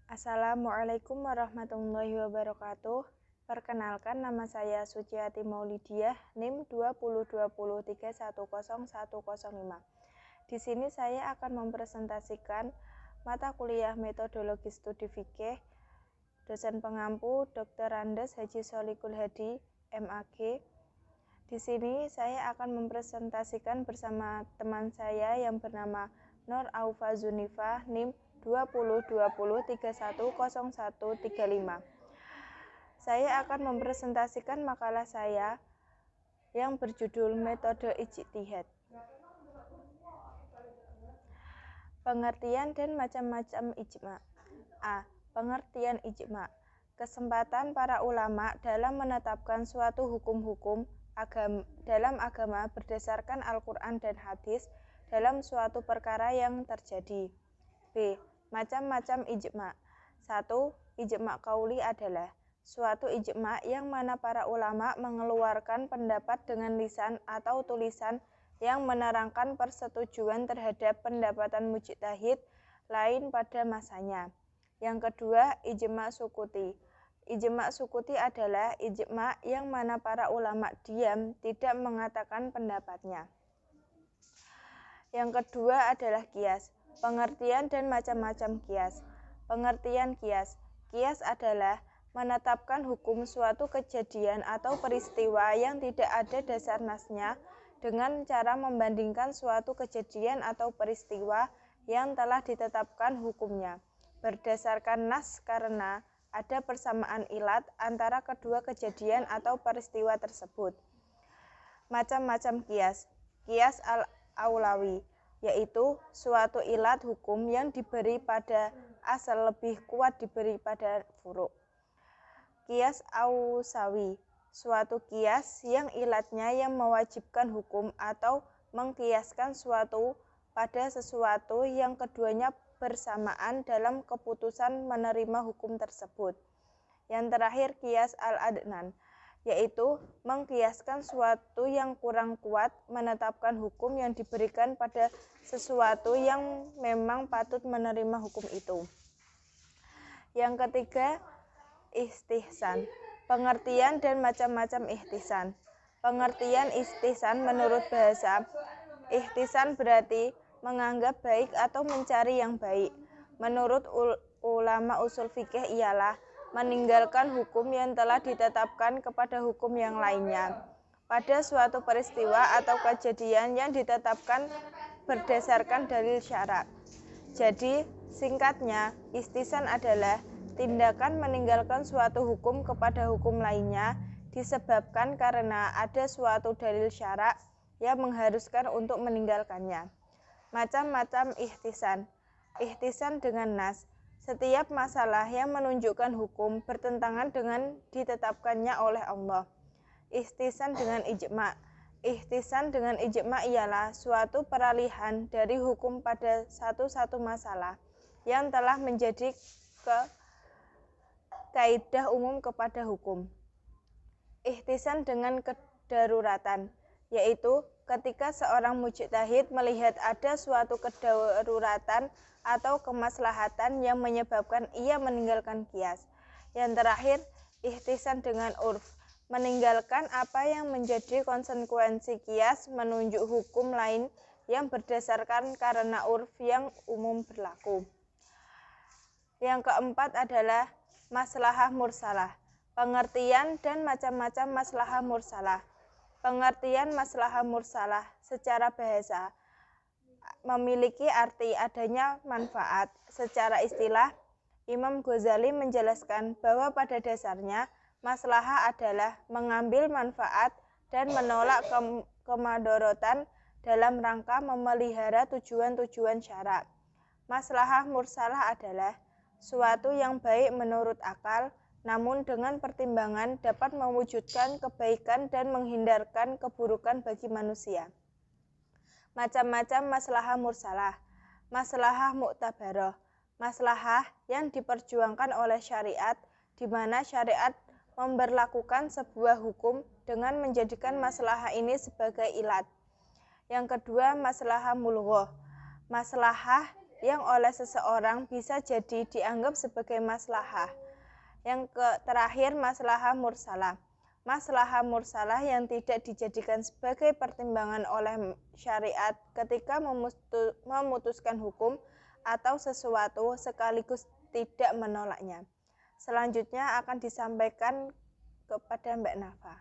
Assalamualaikum warahmatullahi wabarakatuh. Perkenalkan, nama saya Suciati Maulidiah, NIM 2020310105. Di sini saya akan mempresentasikan mata kuliah Metodologi Studi Fikih, dosen pengampu Dr. Andes Haji Solikul Hadi, MAG. Di sini saya akan mempresentasikan bersama teman saya yang bernama Nur Aufa Zunifa, NIM 2020310135. Saya akan mempresentasikan makalah saya yang berjudul Metode Ijtihad. Pengertian dan macam-macam ijma. A. Pengertian ijma. Kesempatan para ulama dalam menetapkan suatu hukum-hukum dalam agama berdasarkan Al-Quran dan hadis dalam suatu perkara yang terjadi. B. Macam-macam ijma. 1. Ijma qauli adalah suatu ijma yang mana para ulama mengeluarkan pendapat dengan lisan atau tulisan yang menerangkan persetujuan terhadap pendapatan mujtahid lain pada masanya. Yang kedua, ijma sukuti. Ijma sukuti adalah ijma yang mana para ulama diam tidak mengatakan pendapatnya. Yang kedua adalah qiyas. Pengertian dan macam-macam qiyas. Pengertian qiyas. Qiyas adalah menetapkan hukum suatu kejadian atau peristiwa yang tidak ada dasar nasnya dengan cara membandingkan suatu kejadian atau peristiwa yang telah ditetapkan hukumnya berdasarkan nas karena ada persamaan ilat antara kedua kejadian atau peristiwa tersebut. Macam-macam qiyas. Qiyas al-aulawi, yaitu suatu ilat hukum yang diberi pada asal lebih kuat diberi pada furu'. Qiyas ausawi, suatu qiyas yang ilatnya yang mewajibkan hukum atau mengqiyaskan suatu pada sesuatu yang keduanya bersamaan dalam keputusan menerima hukum tersebut. Yang terakhir qiyas al-adnan, yaitu mengqiyaskan suatu yang kurang kuat menetapkan hukum yang diberikan pada sesuatu yang memang patut menerima hukum itu. Yang ketiga, istihsan. Pengertian dan macam-macam ihtisan. Pengertian istihsan menurut bahasa, ihtisan berarti menganggap baik atau mencari yang baik. Menurut ulama usul fikih ialah meninggalkan hukum yang telah ditetapkan kepada hukum yang lainnya pada suatu peristiwa atau kejadian yang ditetapkan berdasarkan dalil syara'. Jadi, singkatnya, istihsan adalah tindakan meninggalkan suatu hukum kepada hukum lainnya disebabkan karena ada suatu dalil syara' yang mengharuskan untuk meninggalkannya. Macam-macam ihtisan. Ihtisan dengan nas. Setiap masalah yang menunjukkan hukum bertentangan dengan ditetapkannya oleh Allah. Ihtisan dengan ijma. Ihtisan dengan ijma ialah suatu peralihan dari hukum pada satu masalah yang telah menjadi kaidah umum kepada hukum. Ihtisan dengan kedaruratan, yaitu ketika seorang mujtahid melihat ada suatu kedaruratan atau kemaslahatan yang menyebabkan ia meninggalkan qiyas. Yang terakhir, ihtisan dengan urf, meninggalkan apa yang menjadi konsekuensi qiyas menunjuk hukum lain yang berdasarkan karena urf yang umum berlaku. Yang keempat adalah maslahah mursalah. Pengertian dan macam-macam maslahah mursalah. Pengertian maslahah mursalah secara bahasa memiliki arti adanya manfaat. Secara istilah, Imam Ghazali menjelaskan bahwa pada dasarnya maslahah adalah mengambil manfaat dan menolak kemadharatan dalam rangka memelihara tujuan-tujuan syara'. Maslahah mursalah adalah suatu yang baik menurut akal, namun dengan pertimbangan dapat mewujudkan kebaikan dan menghindarkan keburukan bagi manusia. Macam-macam maslahah mursalah. Maslahah mu'tabarah. Maslahah yang diperjuangkan oleh syariat, di mana syariat memberlakukan sebuah hukum dengan menjadikan maslahah ini sebagai ilat. Yang kedua, maslahah mulghah. Maslahah yang oleh seseorang bisa jadi dianggap sebagai maslahah. Yang terakhir, maslahah mursalah. Maslahah mursalah yang tidak dijadikan sebagai pertimbangan oleh syariat ketika memutuskan hukum atau sesuatu sekaligus tidak menolaknya. Selanjutnya akan disampaikan kepada Mbak Nafa.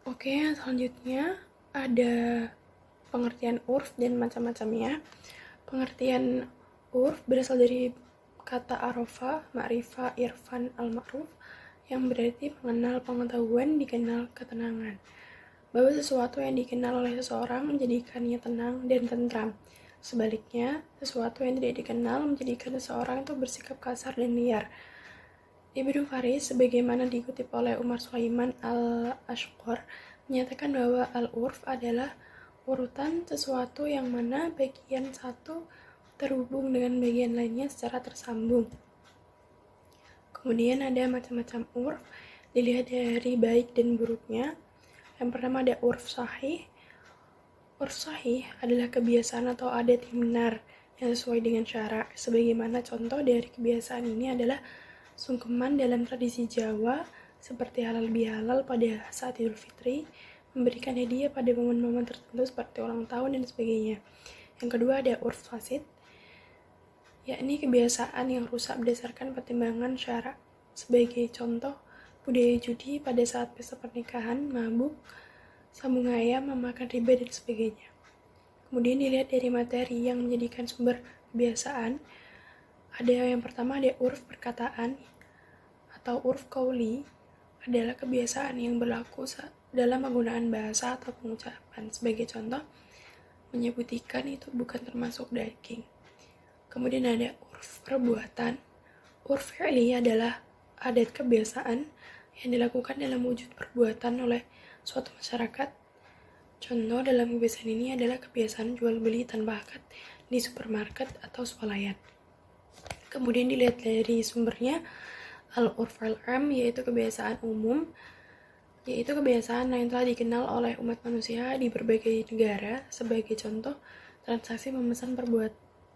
Oke, selanjutnya ada pengertian urf dan macam-macamnya. Pengertian urf berasal dari kata arofa, ma'rifa, irfan, al-ma'ruf, yang berarti mengenal pengetahuan, dikenal ketenangan. Bahwa sesuatu yang dikenal oleh seseorang menjadikannya tenang dan tentram. Sebaliknya, sesuatu yang tidak dikenal menjadikan seseorang itu bersikap kasar dan liar. Ibnu Faris, sebagaimana dikutip oleh Umar Sulaiman al-Ashqar, menyatakan bahwa al-urf adalah urutan sesuatu yang mana bagian satu terhubung dengan bagian lainnya secara tersambung. Kemudian ada macam-macam urf, dilihat dari baik dan buruknya. Yang pertama ada urf sahih. Urf sahih adalah kebiasaan atau adat yang benar yang sesuai dengan syara. Sebagaimana contoh dari kebiasaan ini adalah sungkeman dalam tradisi Jawa seperti halal bihalal pada saat Idul Fitri, memberikan hadiah pada momen-momen tertentu seperti ulang tahun dan sebagainya. Yang kedua ada urf fasid, yakni kebiasaan yang rusak berdasarkan pertimbangan syara. Sebagai contoh, budaya judi pada saat pesta pernikahan, mabuk, sambung ayam, memakan riba dan sebagainya. Kemudian dilihat dari materi yang menjadikan sumber kebiasaan. Ada yang pertama ada urf perkataan atau urf qauli, adalah kebiasaan yang berlaku dalam penggunaan bahasa atau pengucapan. Sebagai contoh, menyebut ikan itu bukan termasuk daging. Kemudian ada urf perbuatan. Urf fi'li adalah adat kebiasaan yang dilakukan dalam wujud perbuatan oleh suatu masyarakat. Contoh dalam kebiasaan ini adalah kebiasaan jual beli tanpa akad di supermarket atau swalayan. Kemudian dilihat dari sumbernya, al-urf al-am, yaitu kebiasaan umum, yaitu kebiasaan yang telah dikenal oleh umat manusia di berbagai negara. Sebagai contoh, transaksi memesan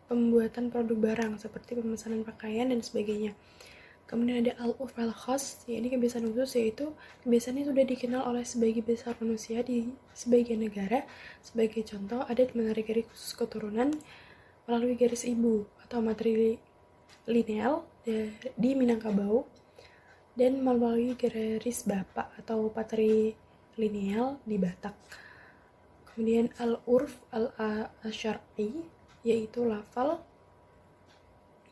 pembuatan produk barang seperti pemesanan pakaian dan sebagainya. Kemudian ada al-urf al-khas, yaitu kebiasaan khusus, yaitu kebiasaan yang sudah dikenal oleh sebagian besar manusia di sebagian negara. Sebagai contoh, adat menarik garis khusus keturunan melalui garis ibu atau materi lineal di Minangkabau dan melalui garis bapak atau patrilineal di Batak. Kemudian al-urf al-syar'i, yaitu lafal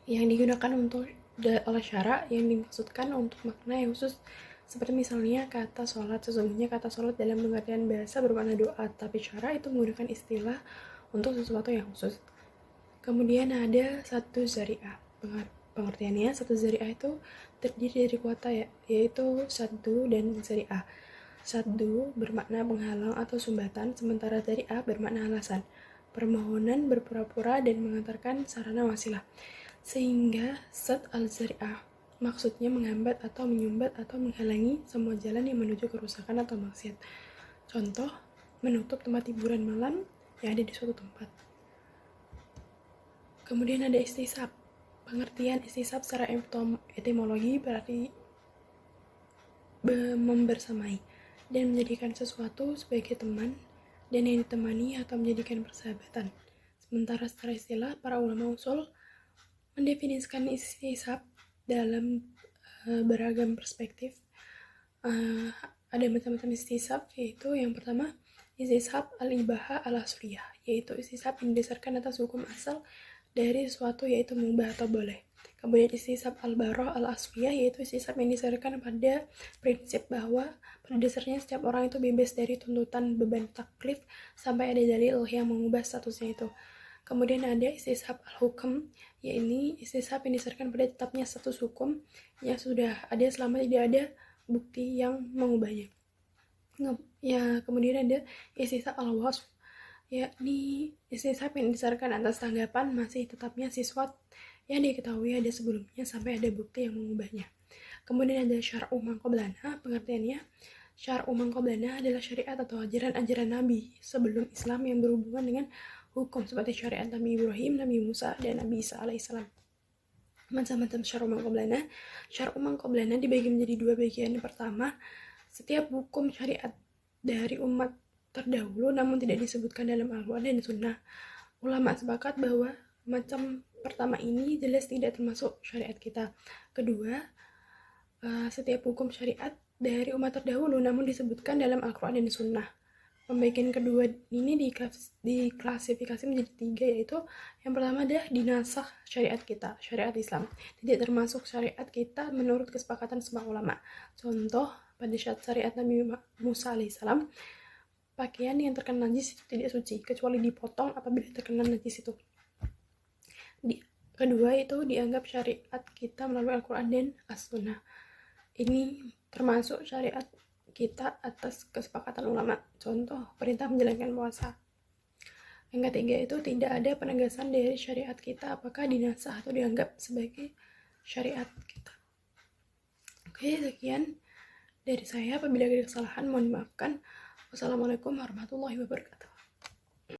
yang digunakan untuk oleh syara yang dimaksudkan untuk makna yang khusus, seperti misalnya kata sholat. Sesungguhnya kata sholat dalam pengertian bahasa bermakna doa, tapi syara itu menggunakan istilah untuk sesuatu yang khusus. Kemudian ada satu zari'ah. Pengertiannya, satu zari'ah itu terdiri dari kuota, yaitu saddu dan zari'ah. Saddu bermakna penghalang atau sumbatan, sementara zari'ah bermakna alasan, permohonan berpura-pura dan mengantarkan sarana wasilah. Sehingga sad al-zari'ah maksudnya menghambat atau menyumbat atau menghalangi semua jalan yang menuju kerusakan atau maksiat. Contoh, menutup tempat hiburan malam yang ada di suatu tempat. Kemudian ada istisab. Pengertian istisab secara etimologi berarti membersamai dan menjadikan sesuatu sebagai teman dan yang ditemani atau menjadikan persahabatan. Sementara secara istilah, para ulama usul mendefinisikan istisab dalam beragam perspektif. Ada macam-macam istisab, yaitu yang pertama istisab al-ibaha al-asliyah, yaitu istisab yang didasarkan atas hukum asal dari sesuatu, yaitu mubah atau boleh. Kemudian istisab al-barah al-asfiyah, yaitu istisab yang didasarkan pada prinsip bahwa pada dasarnya setiap orang itu bebas dari tuntutan beban taklif sampai ada dalil yang mengubah statusnya itu. Kemudian ada istisab al-hukm, yaitu istisab yang didasarkan pada tetapnya status hukum yang sudah ada selama tidak ada bukti yang mengubahnya. Kemudian ada istisab al-wasf, yakni istisab yang didasarkan atas tanggapan masih tetapnya siswat yang diketahui ada sebelumnya sampai ada bukti yang mengubahnya. Kemudian ada syar'u man qablana. Pengertiannya, syar'u man qablana adalah syariat atau ajaran-ajaran Nabi sebelum Islam yang berhubungan dengan hukum seperti syariat Nabi Ibrahim, Nabi Musa, dan Nabi Isa alaihissalam. Macam-macam syar'u man qablana dibagi menjadi dua bagian. Yang pertama, setiap hukum syariat dari umat terdahulu namun tidak disebutkan dalam Al-Quran dan Sunnah. Ulama sepakat bahwa macam pertama ini jelas tidak termasuk syariat kita. Kedua, setiap hukum syariat dari umat terdahulu namun disebutkan dalam Al-Quran dan Sunnah. Pembagian kedua ini diklasifikasi menjadi tiga, yaitu yang pertama adalah dinasakh syariat kita, syariat Islam, tidak termasuk syariat kita menurut kesepakatan semua ulama. Contoh, pada syariat Nabi Musa alaihissalam, pakaian yang terkena najis itu tidak suci kecuali dipotong apabila terkena najis itu. Kedua itu dianggap syariat kita melalui Al-Quran dan As-Sunnah. Ini termasuk syariat kita atas kesepakatan ulama. Contoh, perintah menjalankan puasa. Yang ketiga itu tidak ada penegasan dari syariat kita apakah dinasakh atau dianggap sebagai syariat kita. Oke, sekian dari saya. Apabila ada kesalahan mohon dimaafkan. Wassalamualaikum warahmatullahi wabarakatuh.